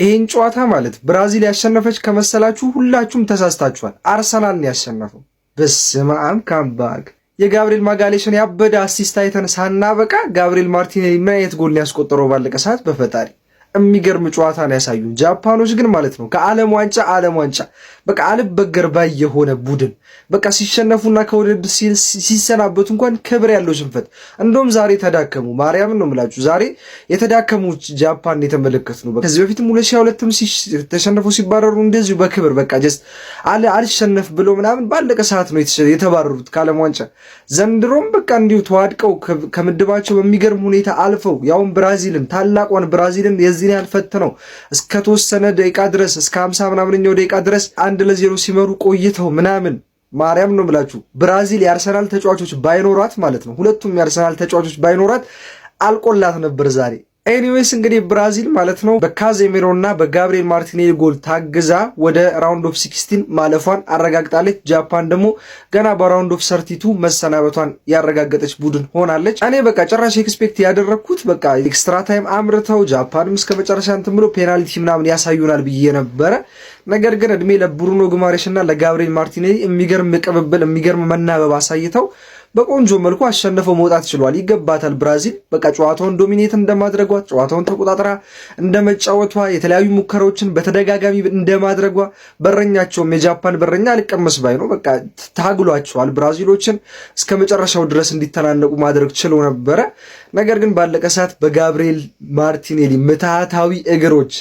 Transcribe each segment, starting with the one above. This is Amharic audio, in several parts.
ይሄን ጨዋታ ማለት ብራዚል ያሸነፈች ከመሰላችሁ ሁላችሁም ተሳስታችኋል። አርሰናል ነው ያሸነፈው። በስመ አብ ካምባክ የጋብሪኤል ማጋሌሽን ያበደ አሲስት አይተን ሳናበቃ ጋብሪኤል ማርቲኔሊ ምን አይነት ጎል ያስቆጠረው ባለቀ ሰዓት በፈጣሪ የሚገርም ጨዋታ ነው ያሳዩን። ጃፓኖች ግን ማለት ነው ከዓለም ዋንጫ በቃ አልበገር ባይ የሆነ ቡድን በቃ ሲሸነፉና ከውድድር ሲሰናበቱ እንኳን ክብር ያለው ሽንፈት። እንደውም ዛሬ ተዳከሙ። ማርያምን ነው የምላችሁ ዛሬ የተዳከሙ ጃፓን የተመለከት ነው። ከዚህ በፊትም 2022ም ተሸነፉ ሲባረሩ እንደዚሁ በክብር በቃ ጀስት አልሸነፍ ብሎ ምናምን ባለቀ ሰዓት ነው የተባረሩት ከዓለም ዋንጫ። ዘንድሮም በቃ እንዲሁ ተዋድቀው ከምድባቸው በሚገርም ሁኔታ አልፈው ያውን ብራዚልን ታላቋን ብራዚልን የዚህን ያልፈተነው እስከ ተወሰነ ደቂቃ ድረስ እስከ 50 ምናምንኛው ደቂቃ ድረስ 1-0 ሲመሩ ቆይተው ምናምን ማርያም ነው የምላችሁ ብራዚል የአርሰናል ተጫዋቾች ባይኖራት ማለት ነው ሁለቱም የአርሰናል ተጫዋቾች ባይኖራት አልቆላት ነበር ዛሬ። ኤኒዌይስ እንግዲህ ብራዚል ማለት ነው በካዜሜሮ እና በጋብሪኤል ማርቲኔሊ ጎል ታግዛ ወደ ራውንድ ኦፍ 16 ማለፏን አረጋግጣለች። ጃፓን ደግሞ ገና በራውንድ ኦፍ 32 መሰናበቷን ያረጋገጠች ቡድን ሆናለች። እኔ በቃ ጭራሽ ኤክስፔክት ያደረግኩት በቃ ኤክስትራ ታይም አምርተው ጃፓንም እስከ መጨረሻ እንትን ብሎ ፔናልቲ ምናምን ያሳዩናል ብዬ ነበረ። ነገር ግን እድሜ ለብሩኖ ጉማሬሽ እና ለጋብሪኤል ማርቲኔሊ የሚገርም ቅብብል የሚገርም መናበብ አሳይተው በቆንጆ መልኩ አሸንፈው መውጣት ችሏል። ይገባታል ብራዚል በቃ ጨዋታውን ዶሚኔት እንደማድረጓ ጨዋታውን ተቆጣጥራ እንደመጫወቷ የተለያዩ ሙከራዎችን በተደጋጋሚ እንደማድረጓ በረኛቸውም የጃፓን በረኛ አልቀመስ ባይ ነው። በቃ ታግሏቸዋል ብራዚሎችን እስከ መጨረሻው ድረስ እንዲተናነቁ ማድረግ ችሎ ነበረ። ነገር ግን ባለቀ ሰዓት በጋብሪኤል ማርቲኔሊ ምትሃታዊ እግሮች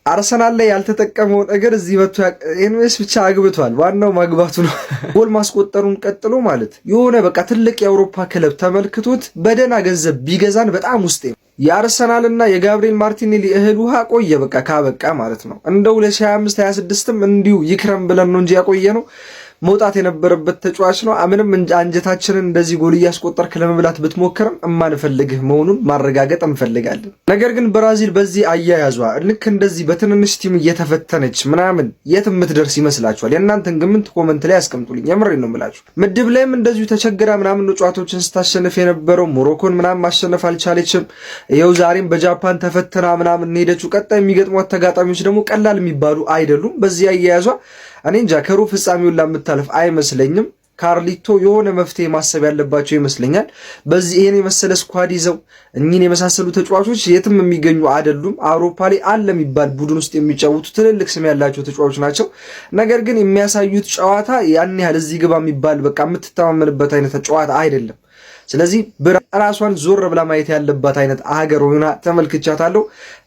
አርሰናል ላይ ያልተጠቀመውን እግር እዚህ መጥቶ ኤንዌስ ብቻ አግብቷል። ዋናው ማግባቱ ነው። ጎል ማስቆጠሩን ቀጥሎ ማለት የሆነ በቃ ትልቅ የአውሮፓ ክለብ ተመልክቶት በደና ገንዘብ ቢገዛን በጣም ውስጤ ነው። የአርሰናልና የጋብሪኤል ማርቲኔሊ እህል ውሃ ቆየ በቃ ካበቃ ማለት ነው። እንደ 2025-26ም እንዲሁ ይክረም ብለን ነው እንጂ ያቆየ ነው መውጣት የነበረበት ተጫዋች ነው። ምንም አንጀታችንን እንደዚህ ጎል እያስቆጠርክ ለመብላት ብትሞክርም እማንፈልግህ መሆኑን ማረጋገጥ እንፈልጋለን። ነገር ግን ብራዚል በዚህ አያያዟ ልክ እንደዚህ በትንንሽ ቲም እየተፈተነች ምናምን የት የምትደርስ ይመስላችኋል? የእናንተን ግምት ኮመንት ላይ አስቀምጡልኝ። የምሬን ነው የምላችሁ። ምድብ ላይም እንደዚሁ ተቸግራ ምናምን ነው ጨዋታዎችን ስታሸንፍ የነበረው። ሞሮኮን ምናምን ማሸነፍ አልቻለችም። ይኸው ዛሬም በጃፓን ተፈተና ምናምን ሄደችው። ቀጣይ የሚገጥሟት ተጋጣሚዎች ደግሞ ቀላል የሚባሉ አይደሉም። በዚህ አያያዟ እኔ እንጃ ከሩብ ፍጻሜውን ለምታለፍ አይመስለኝም። ካርሊቶ የሆነ መፍትሄ ማሰብ ያለባቸው ይመስለኛል። በዚህ ይሄን የመሰለ ስኳድ ይዘው እኚህን የመሳሰሉ ተጫዋቾች የትም የሚገኙ አይደሉም። አውሮፓ ላይ አለ የሚባል ቡድን ውስጥ የሚጫወቱ ትልልቅ ስም ያላቸው ተጫዋቾች ናቸው። ነገር ግን የሚያሳዩት ጨዋታ ያን ያህል እዚህ ግባ የሚባል በቃ የምትተማመንበት አይነት ጨዋታ አይደለም። ስለዚህ ራሷን ዞር ብላ ማየት ያለባት አይነት ሀገር ሆና ተመልክቻታለሁ።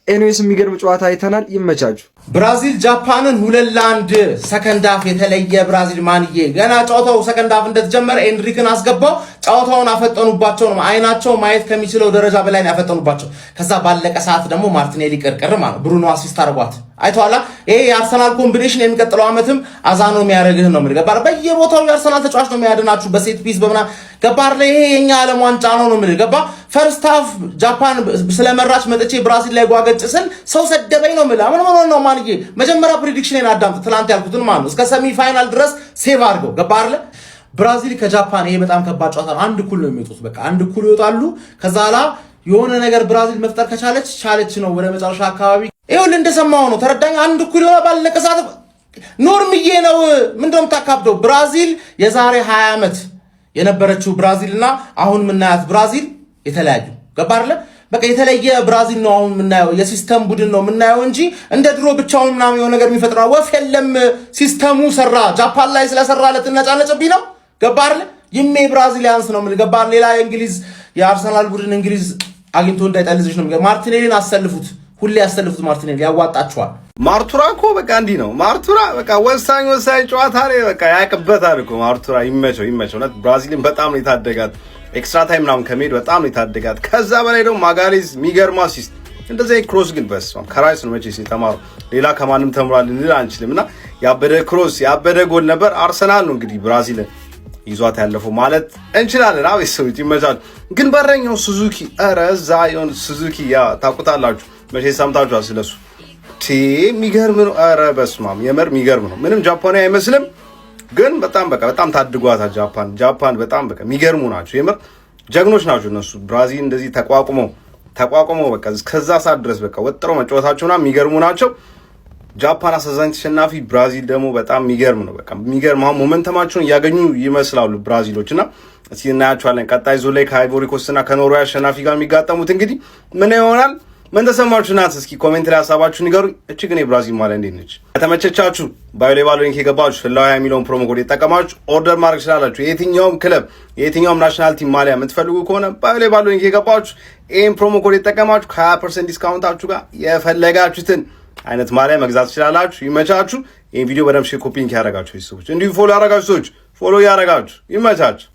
ኤኒዌይስ የሚገርም ጨዋታ አይተናል። ይመቻችሁ። ብራዚል ጃፓንን 2-1 ሰከንድ ሃፍ የተለየ ብራዚል ማንዬ ገና ጨዋታው ሰከንድ ሃፍ እንደተጀመረ ኤንሪክን አስገባው። ጨዋታውን አፈጠኑባቸው ነው አይናቸው ማየት ከሚችለው ደረጃ በላይ ያፈጠኑባቸው። ከዛ ባለቀ ሰዓት ደግሞ ማርቲኔሊ ቅርቅር ማለት ብሩኖ አሲስት አርጓት አይቷላ። ይሄ የአርሰናል ኮምቢኔሽን የሚቀጥለው ዓመትም አዛኖ የሚያደርግህ ነው ማለት ገባር። በየቦታው የአርሰናል ተጫዋች ነው የሚያድናችሁ በሴት ፒስ በመና ገባር ላይ ይሄ የኛ ዓለም ዋንጫ ነው ማለት ገባ። ፈርስት ሃፍ ጃፓን ስለመራች መጥቼ ብራዚል ላይ ጓገጭ ስል ሰው ሰደበኝ ነው ማለት ምን ነው ማንዬ። መጀመሪያ ፕሬዲክሽኔን አዳምጥ ትላንት ያልኩትን ማለት እስከ ሰሚ ፋይናል ድረስ ሴቭ አድርገው ገባር። ብራዚል ከጃፓን ይሄ በጣም ከባድ ጨዋታ ነው። አንድ እኩል ነው የሚወጡት። በቃ አንድ እኩል ይወጣሉ። ከዛላ የሆነ ነገር ብራዚል መፍጠር ከቻለች ነው ወደ መጨረሻ አካባቢ ይኸውልህ እንደሰማው ነው ተረዳኝ። አንድ እኩል ይወጣ ባለቀ ሰዓት ኖርምዬ ነው ምንድነው የምታካብደው? ብራዚል የዛሬ 20 ዓመት የነበረችው ብራዚልና አሁን የምናያት ብራዚል የተለያዩ ገባር። በቃ የተለየ ብራዚል ነው አሁን የምናየው። የሲስተም ቡድን ነው የምናየው እንጂ እንደ ድሮ ብቻውን ምናምን የሆነ ነገር የሚፈጥረው ወፍ የለም። ሲስተሙ ሰራ። ጃፓን ላይ ስለሰራለት ነጫነጭብኝ ነው ገባር። ይሜ ብራዚሊያንስ ነው ምን ገባር። ሌላ የእንግሊዝ የአርሰናል ቡድን እንግሊዝ አግኝቶ እንዳይጠልዝሽ ነው። ማርቲኔሊን አሰልፉት፣ ሁሌ ያሰልፉት። ማርቲኔሊ ያዋጣቸዋል። ማርቱራ እኮ በቃ እንዲህ ነው። ማርቱራ በቃ ወሳኝ ጨዋታ ላይ በቃ ያቅበታል እኮ ማርቱራ። ይመቸው። እውነት ብራዚልን በጣም ነው የታደጋት። ኤክስትራ ታይም ምናምን ከመሄድ በጣም ነው የታደጋት። ከዛ በላይ ደግሞ ማጋሌዝ የሚገርም አሲስት እንደዚህ ክሮስ ግን በስማም ከራይስ ነው መቼስ የተማረው። ሌላ ከማንም ተምሯል ልል አንችልም። እና ያበደ ክሮስ ያበደ ጎል ነበር። አርሰናል ነው እንግዲህ ብራዚልን ይዟት ያለፈው ማለት እንችላለን። አዎ ሰውት ይመቻል። ግን በረኛው ሱዙኪ እዛ የሆነ ሱዙኪ ያ ታውቁታላችሁ መቼስ ሰምታችኋል ስለሱ። የሚገርም ነው። በስማም የምር የሚገርም ነው። ምንም ጃፓናዊ አይመስልም ግን በጣም ታድጓታል ጃፓን በጣም በቃ የሚገርሙ ናቸው። የምር ጀግኖች ናቸው እነሱ። ብራዚል እንደዚህ ተቋቁመው በቃ እስከዛ ሰዓት ድረስ በቃ ወጥረው መጫወታቸውና የሚገርሙ ናቸው። ጃፓን አሳዛኝ ተሸናፊ፣ ብራዚል ደግሞ በጣም የሚገርም ነው። በቃ የሚገርም አሁን ሞመንተማቸውን እያገኙ ይመስላሉ ብራዚሎች እና እስኪ እናያቸዋለን። ቀጣይ ዞን ላይ ከአይቮሪ ኮስት እና ከኖርዌይ አሸናፊ ጋር የሚጋጠሙት እንግዲህ ምን ይሆናል? ምን ተሰማችሁ? ናት እስኪ ኮሜንት ላይ ሀሳባችሁን ንገሩኝ። እቺ ግን የብራዚል ማሊያ እንዴት ነች? ከተመቸቻችሁ ባዮ ላይ ባለው ሊንክ የገባችሁ ፍላው የሚለውን ፕሮሞ ኮድ የተጠቀማችሁ ኦርደር ማድረግ ትችላላችሁ። የትኛውም ክለብ የትኛውም ናሽናል ቲም ማሊያ የምትፈልጉ ከሆነ ባዮ ላይ ባለው ሊንክ የገባችሁ ይሄን ፕሮሞ ኮድ የተጠቀማችሁ ከ20% ዲስካውንታችሁ ጋር የፈለጋችሁትን አይነት ማሊያ መግዛት ትችላላችሁ። ይመቻችሁ። ይሄን ቪዲዮ በደምብ ሼር ኮፒ ሊንክ ያደረጋችሁ ሰዎች እንዲሁ ፎሎ ያደረጋችሁ ሰዎች ፎሎ ያደረጋችሁ ይመቻችሁ።